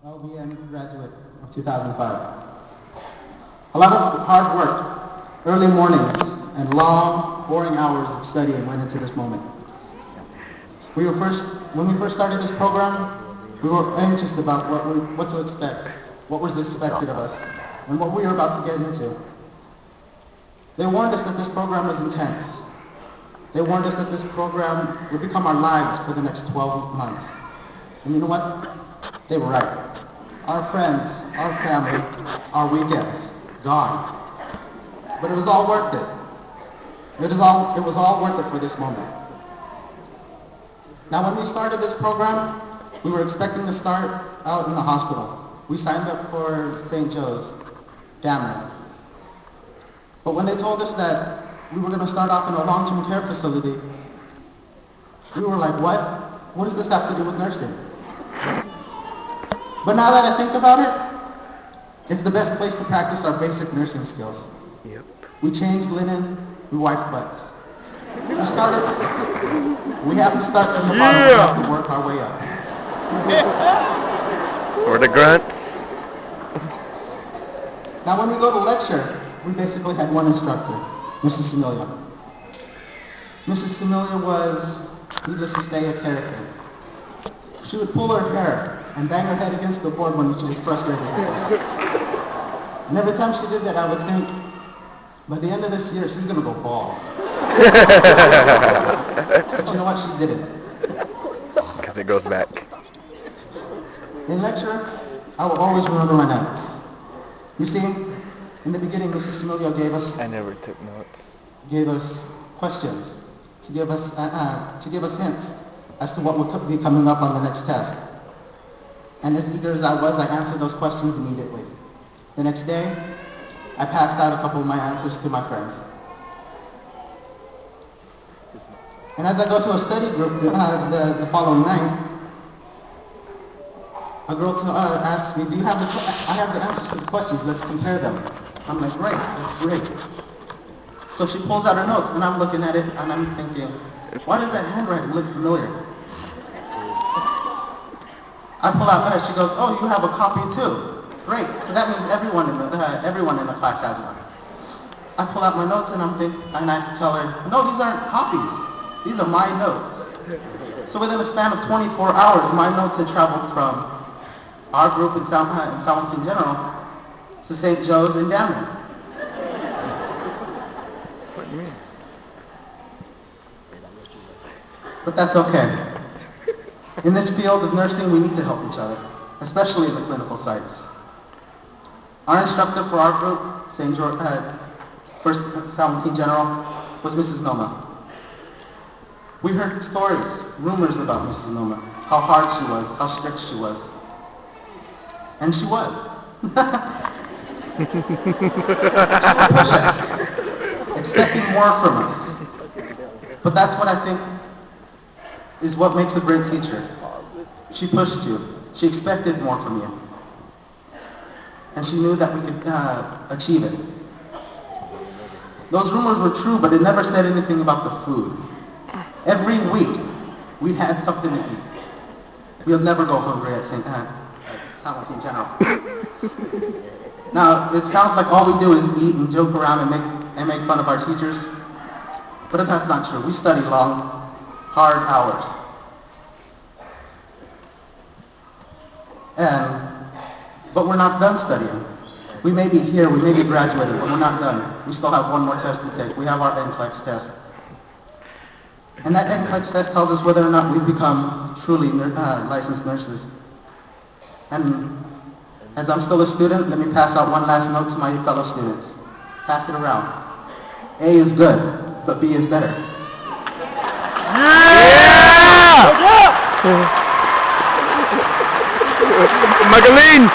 LVN graduate of 2005. A lot of hard work, early mornings, and long, boring hours of studying went into this moment. When we first started this program, we were anxious about what to expect, what was expected of us, and what we were about to get into. They warned us that this program was intense. They warned us that this program would become our lives for the next 12 months. And you know what? They were right. Our friends, our family, our weekends, gone. But it was all worth it. It was all worth it for this moment. Now, when we started this program, we were expecting to start out in the hospital. We signed up for St. Joe's, Dameron. But when they told us that we were going to start off in a long-term care facility, we were like, what? What does this have to do with nursing? But now that I think about it, it's the best place to practice our basic nursing skills. Yep. We changed linen, we wiped butts. We have to start from the bottom, we have to work our way up. Or the grunt. Now when we go to lecture, we basically had one instructor, Mrs. Similia. Mrs. Similia was, needless to say, a character. She would pull her hair and bang her head against the board when she was frustrated with us. And every time she did that, I would think, by the end of this year, she's going to go bald. But you know what? She didn't. Because it goes back. In lecture, I will always remember my notes. You see, in the beginning, Mrs. Similia I never took notes. gave us questions to give us hints as to what would be coming up on the next test. And as eager as I was, I answered those questions immediately. The next day, I passed out a couple of my answers to my friends. And as I go to a study group the following night, a girl asks me, I have the answers to the questions, let's compare them. I'm like, great, that's great. So she pulls out her notes, and I'm looking at it, and I'm thinking, why does that handwriting look familiar? I pull out hers, she goes, oh, you have a copy too. Great, so that means everyone in the class has one. I pull out my notes, and I tell her, no, these aren't copies. These are my notes. So within a span of 24 hours, my notes had traveled from our group in San Joaquin General to St. Joe's in Dameron. What do you mean? But that's okay. In this field of nursing, we need to help each other, especially in the clinical sites. Our instructor for our group, First San Joaquin General, was Mrs. Noma. We heard stories, rumors about Mrs. Noma, how hard she was, how strict she was. And she was. She would push us, expecting more from us. But that's what I think is what makes a great teacher. She pushed you. She expected more from you. And she knew that we could achieve it. Those rumors were true, but it never said anything about the food. Every week, we had something to eat. We'll never go hungry at San Joaquin General. Now, it sounds like all we do is eat and joke around and make fun of our teachers. But that's not true. We study long, hard hours. But we're not done studying. We may be here, we may be graduated, but we're not done. We still have one more test to take. We have our NCLEX test. And that NCLEX test tells us whether or not we've become truly licensed nurses. And as I'm still a student, let me pass out one last note to my fellow students. Pass it around. A is good, but B is better. Yeah! Magaling!